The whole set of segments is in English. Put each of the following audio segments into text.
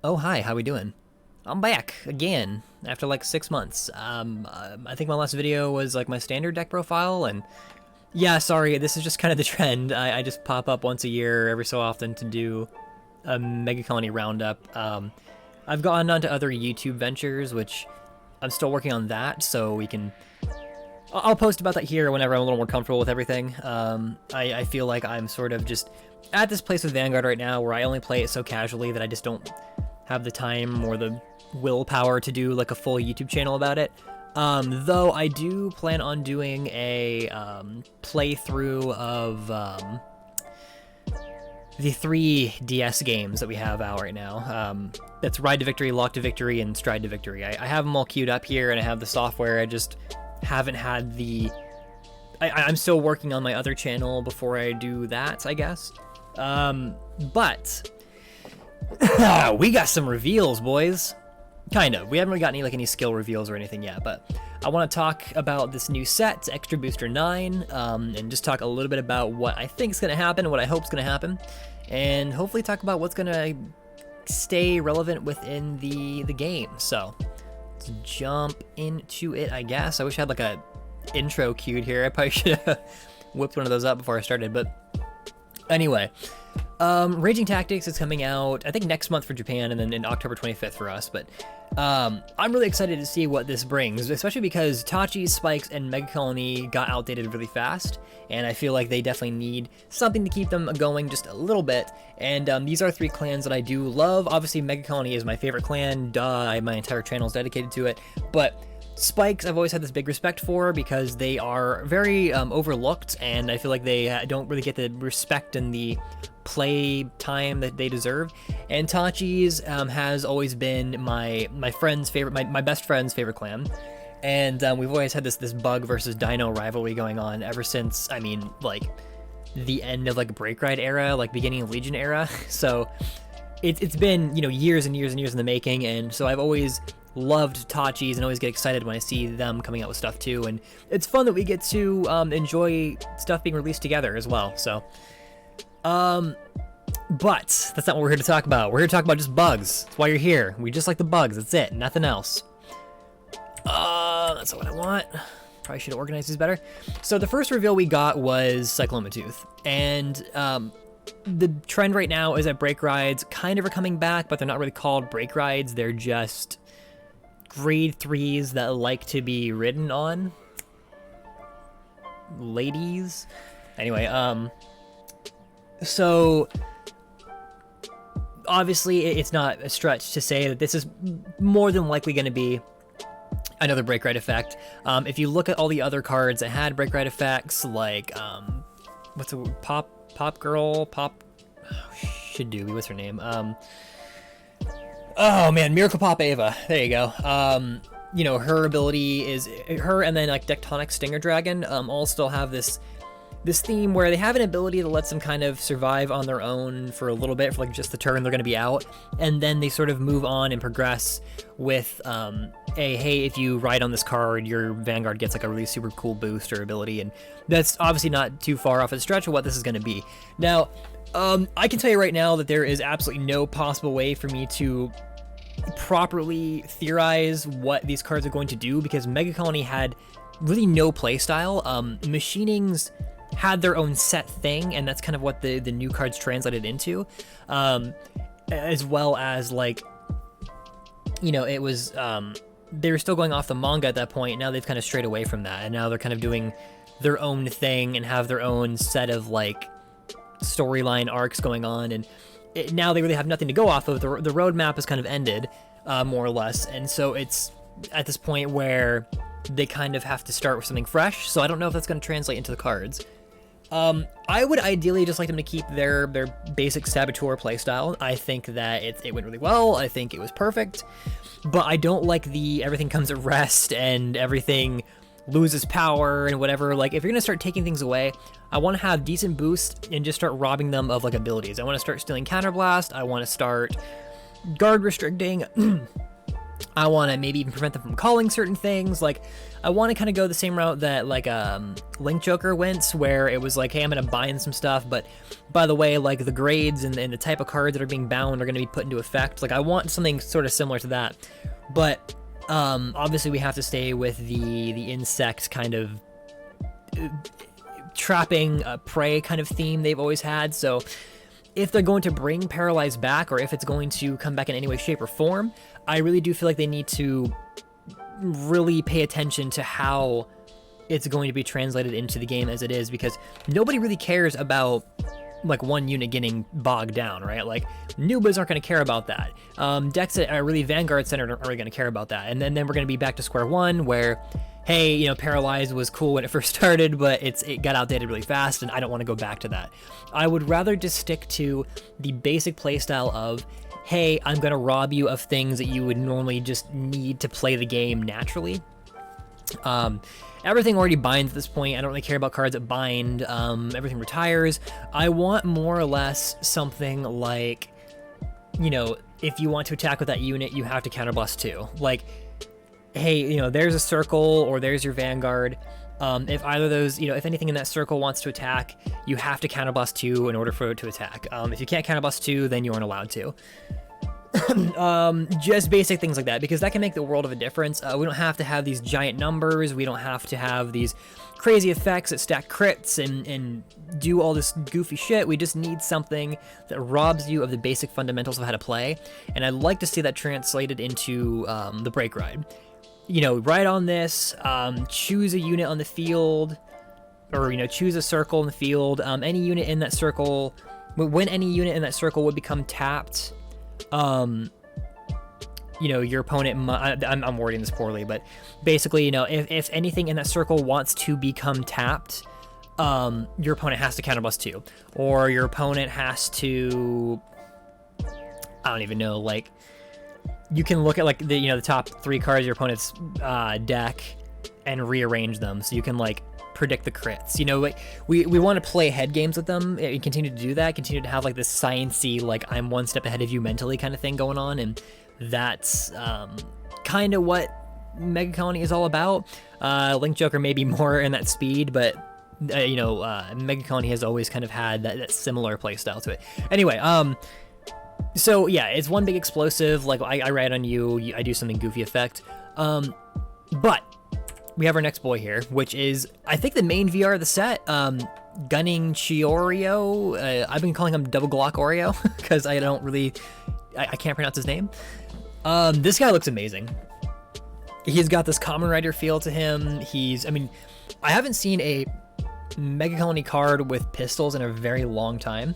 Oh, hi, how we doing? I'm back again after like 6 months. I think my last video was like my standard deck profile, and yeah, sorry, this is just kind of the trend. I just pop up once a year every so often to do a Megacolony roundup. I've gone on to other YouTube ventures, which I'm still working on that, so we can. I'll post about that here whenever I'm a little more comfortable with everything. I feel like I'm sort of just at this place with Vanguard right now where I only play it so casually that I just don't have the time or the willpower to do like a full YouTube channel about it. Though I do plan on doing a playthrough of the 3DS games that we have out right now. That's Ride to Victory, Lock to Victory, and Stride to Victory. I have them all queued up here, and I have the software. I just haven't had the... I'm still working on my other channel before I do that, I guess. But we got some reveals, boys. Kind of. We haven't really got any skill reveals or anything yet, but I want to talk about this new set, Extra Booster 9, and just talk a little bit about what I think is going to happen, what I hope is going to happen, and hopefully talk about what's going to stay relevant within the game. So let's jump into it, I guess. I wish I had like a intro queued here. I probably should have whipped one of those up before I started, but anyway. Raging Tactics is coming out, I think, next month for Japan, and then in October 25th for us, but I'm really excited to see what this brings, especially because Tachi, Spikes, and Megacolony got outdated really fast, and I feel like they definitely need something to keep them going just a little bit, and these are three clans that I do love. Obviously, Megacolony is my favorite clan, duh, my entire channel is dedicated to it, but Spikes I've always had this big respect for because they are very overlooked, and I feel like they don't really get the respect and the play time that they deserve. And Tachi's has always been my friend's favorite, my best friend's favorite clan, and we've always had this bug versus Dino rivalry going on ever since, I mean, like the end of like Break Ride era, like beginning of Legion era. So it's been, you know, years and years and years in the making, and so I've always loved Tachi's and always get excited when I see them coming out with stuff too, and it's fun that we get to enjoy stuff being released together as well. So but that's not what we're here to talk about. We're here to talk about just bugs. That's why you're here. We just like the bugs. That's it. Nothing else. That's not what I want. Probably should have organized these better. So the first reveal we got was Cyclone The Tooth. And the trend right now is that brake rides kind of are coming back, but they're not really called brake rides. They're just grade 3s that like to be ridden on. Ladies. Anyway, so obviously it's not a stretch to say that this is more than likely going to be another brake ride effect. If you look at all the other cards that had brake ride effects, like what's the pop girl, should do what's her name? Oh man, Miracle Pop Ava. There you go. You know, her ability is her, and then like Tectonic Stinger Dragon all still have this theme where they have an ability that lets them kind of survive on their own for a little bit, for like just the turn they're going to be out, and then they sort of move on and progress with hey, if you ride on this card, your Vanguard gets like a really super cool boost or ability, and that's obviously not too far off a stretch of what this is going to be. Now, I can tell you right now that there is absolutely no possible way for me to properly theorize what these cards are going to do, because Megacolony had really no playstyle. Machinings had their own set thing, and that's kind of what the new cards translated into, as well as, like, you know, it was they were still going off the manga at that point. Now they've kind of strayed away from that, and now they're kind of doing their own thing and have their own set of like storyline arcs going on, and now they really have nothing to go off of. The roadmap is kind of ended, more or less, and so it's at this point where they kind of have to start with something fresh. So I don't know if that's going to translate into the cards. I would ideally just like them to keep their basic Saboteur playstyle. I think that it went really well. I think it was perfect, but I don't like the everything comes at rest and everything loses power and whatever. Like, if you're gonna start taking things away, I want to have decent boost and just start robbing them of like abilities. I want to start stealing Counterblast. I want to start guard restricting. I want to maybe even prevent them from calling certain things. Like, I want to kind of go the same route that, like, Link Joker went, where it was like, hey, I'm going to bind some stuff, but by the way, like, the grades and the type of cards that are being bound are going to be put into effect. Like, I want something sort of similar to that. But, obviously we have to stay with the insect kind of trapping prey kind of theme they've always had. So if they're going to bring Paralyzed back, or if it's going to come back in any way, shape, or form, I really do feel like they need to really pay attention to how it's going to be translated into the game as it is, because nobody really cares about like one unit getting bogged down, right? Like, Noobas aren't going to care about that. Decks that are really Vanguard centered aren't really going to care about that. And then we're going to be back to square one, where, hey, you know, Paralyzed was cool when it first started, but it got outdated really fast, and I don't want to go back to that. I would rather just stick to the basic playstyle of, hey, I'm going to rob you of things that you would normally just need to play the game naturally. Everything already binds at this point. I don't really care about cards that bind. Everything retires. I want more or less something like, you know, if you want to attack with that unit, you have to counterblast 2. Like, hey, you know, there's a circle, or there's your Vanguard. If either of those, you know, if anything in that circle wants to attack, you have to counterblast 2 in order for it to attack. If you can't counterblast 2, then you aren't allowed to. Just basic things like that, because that can make the world of a difference. We don't have to have these giant numbers. We don't have to have these crazy effects that stack crits and do all this goofy shit. We just need something that robs you of the basic fundamentals of how to play. And I'd like to see that translated into the Break Ride. You know, right on this, choose a unit on the field, or, you know, choose a circle in the field. Any unit in that circle, when any unit in that circle would become tapped, you know, your opponent, I'm wording this poorly, but basically, you know, if anything in that circle wants to become tapped, your opponent has to counterblast 2, or your opponent has to, I don't even know, like, you can look at, like, the, you know, the top 3 cards of your opponent's deck and rearrange them, so you can, like, predict the crits. You know, like, we want to play head games with them and continue to do that, continue to have, like, this science-y, like, I'm one step ahead of you mentally kind of thing going on, and that's kind of what Megacolony is all about. Link Joker may be more in that speed, but you know, Megacolony has always kind of had that similar playstyle to it. Anyway, so yeah, it's one big explosive, like, I ride on you, I do something goofy effect, but we have our next boy here, which is, I think, the main VR of the set, Gunning Treo. I've been calling him Double Glock Oreo, because I don't really, I can't pronounce his name. This guy looks amazing. He's got this Common Rider feel to him. I mean, I haven't seen a Megacolony card with pistols in a very long time.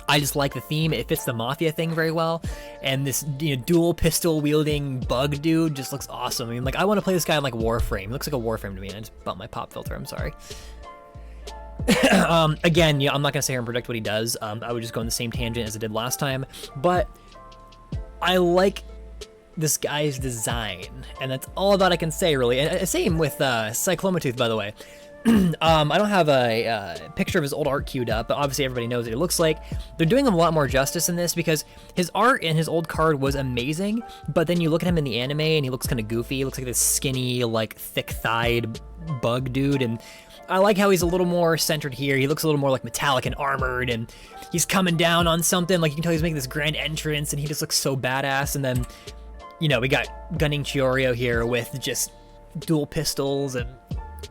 I just like the theme. It fits the Mafia thing very well. And this, you know, dual pistol wielding bug dude just looks awesome. I mean, like, I want to play this guy in, like, Warframe. He looks like a Warframe to me. I just bumped my pop filter. I'm sorry. Again, yeah, I'm not gonna sit here and predict what he does. I would just go on the same tangent as I did last time, but I like this guy's design, and that's all that I can say, really. And same with Cyclone The Tooth, by the way. I don't have a picture of his old art queued up, but obviously everybody knows what it looks like. They're doing him a lot more justice in this, because his art in his old card was amazing, but then you look at him in the anime and he looks kind of goofy. He looks like this skinny, like, thick-thighed bug dude, and I like how he's a little more centered here. He looks a little more like metallic and armored, and he's coming down on something. Like, you can tell he's making this grand entrance, and he just looks so badass. And then, you know, we got Gunning Treo here with just dual pistols, and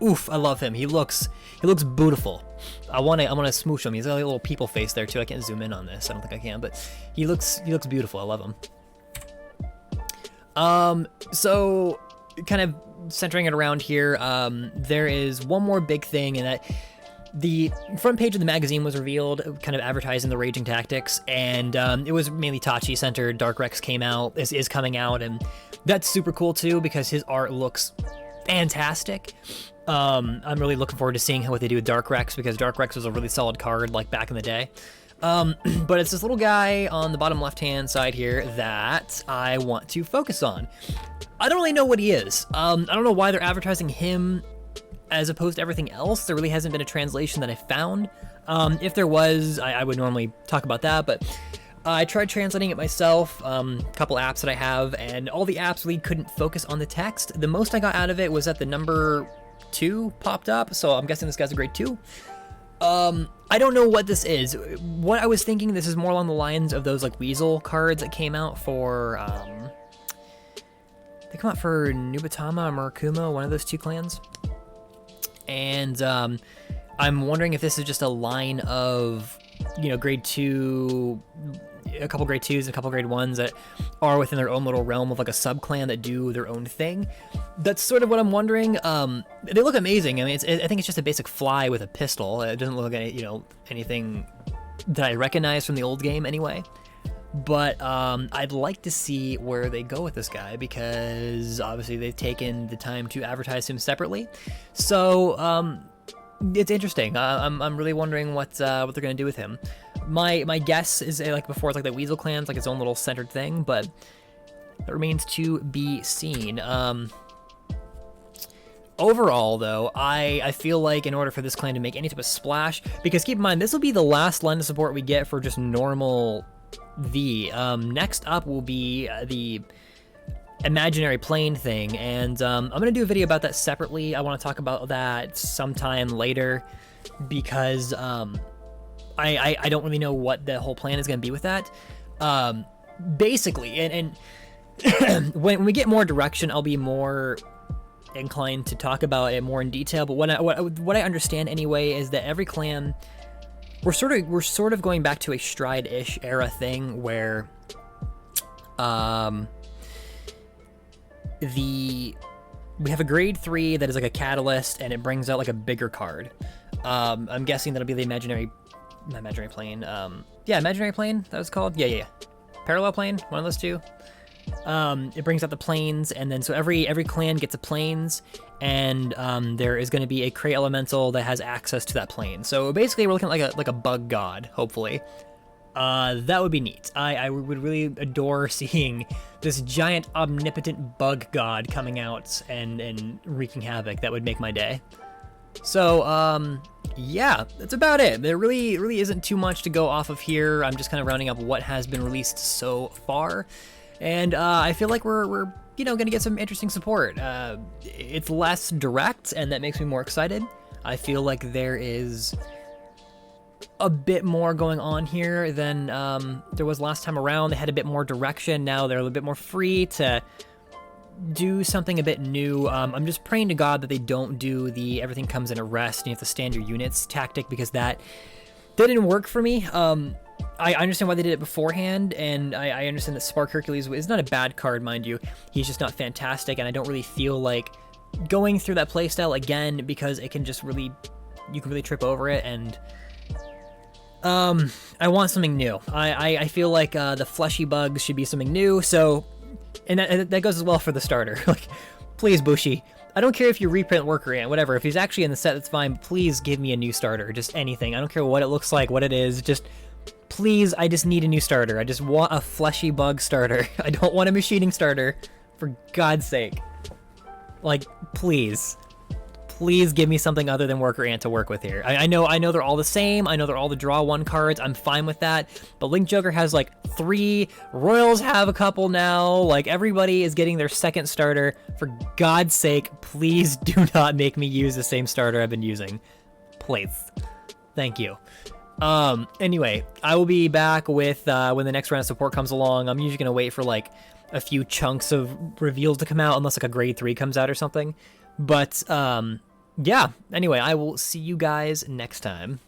oof, I love him. He looks beautiful. I wanna smooch him. He's got a little people face there too. I can't zoom in on this. I don't think I can, but he looks beautiful. I love him. So kind of centering it around here, there is one more big thing, in that the front page of the magazine was revealed, kind of advertising the Raging Tactics, and it was mainly Tachi centered. Dark Rex is coming out, and that's super cool too, because his art looks fantastic. I'm really looking forward to seeing what they do with Dark Rex, because Dark Rex was a really solid card, like, back in the day. But it's this little guy on the bottom left-hand side here that I want to focus on. I don't really know what he is. I don't know why they're advertising him as opposed to everything else. There really hasn't been a translation that I found. If there was, I would normally talk about that, but I tried translating it myself, a couple apps that I have, and all the apps really couldn't focus on the text. The most I got out of it was that the number 2 popped up, so I'm guessing this guy's a grade 2. I don't know what this is. What I was thinking, this is more along the lines of those like Weasel cards that came out for, they come out for Nubatama or Murakuma, one of those 2 clans. And I'm wondering if this is just a line of, you know, grade 2, a couple grade 2s and a couple grade 1s that are within their own little realm of like a sub-clan that do their own thing. That's sort of what I'm wondering. They look amazing. I mean, I think it's just a basic fly with a pistol. It doesn't look like, you know, anything that I recognize from the old game anyway. But I'd like to see where they go with this guy, because obviously they've taken the time to advertise him separately. So it's interesting. I'm really wondering what they're gonna do with him. My guess is, like before, it's like the Weasel clan's like its own little centered thing, but that remains to be seen. Overall, though, I feel like in order for this clan to make any type of splash, because keep in mind, this will be the last line of support we get for just normal V. Next up will be the imaginary plane thing, and I'm gonna do a video about that separately. I want to talk about that sometime later, because I don't really know what the whole plan is gonna be with that. Basically, and when we get more direction, I'll be more inclined to talk about it more in detail. But what I understand anyway is that every clan, we're sort of going back to a Stride-ish era thing where we have a grade 3 that is like a catalyst, and it brings out like a bigger card. I'm guessing that'll be the imaginary plane. Yeah, imaginary plane, that was called. Yeah. Parallel plane, one of those 2. It brings out the planes, and then so every clan gets a planes, and there is going to be a Crate Elemental that has access to that plane. So basically, we're looking at like a bug god, hopefully. That would be neat. I would really adore seeing this giant omnipotent bug god coming out and wreaking havoc. That would make my day. So yeah, that's about it. There really isn't too much to go off of here. I'm just kind of rounding up what has been released so far. And I feel like we're you know, gonna get some interesting support. It's less direct, and that makes me more excited. I feel like there is a bit more going on here than there was last time around. They had a bit more direction. Now they're a little bit more free to do something a bit new. I'm just praying to God that they don't do the everything comes in a rest and you have to stand your units tactic, because that didn't work for me. I understand why they did it beforehand, and I understand that Spark Hercules is not a bad card, mind you. He's just not fantastic, and I don't really feel like going through that playstyle again, because it can just really, you can really trip over it, and I want something new. I feel like the fleshy bugs should be something new, so, and that goes as well for the starter. Like, please, Bushi, I don't care if you reprint Worker Ant, whatever. If he's actually in the set, that's fine. Please give me a new starter, just anything. I don't care what it looks like, what it is, just please, I just need a new starter. I just want a fleshy bug starter. I don't want a machining starter, for God's sake. Like, please. Please give me something other than Worker Ant to work with here. I know they're all the same. I know they're all the draw 1 cards. I'm fine with that. But Link Joker has like 3. Royals have a couple now. Like, everybody is getting their second starter. For God's sake, please do not make me use the same starter I've been using. Please. Thank you. Anyway, I will be back with when the next round of support comes along. I'm usually gonna wait for like a few chunks of reveals to come out, unless like a grade 3 comes out or something. But yeah, anyway, I will see you guys next time.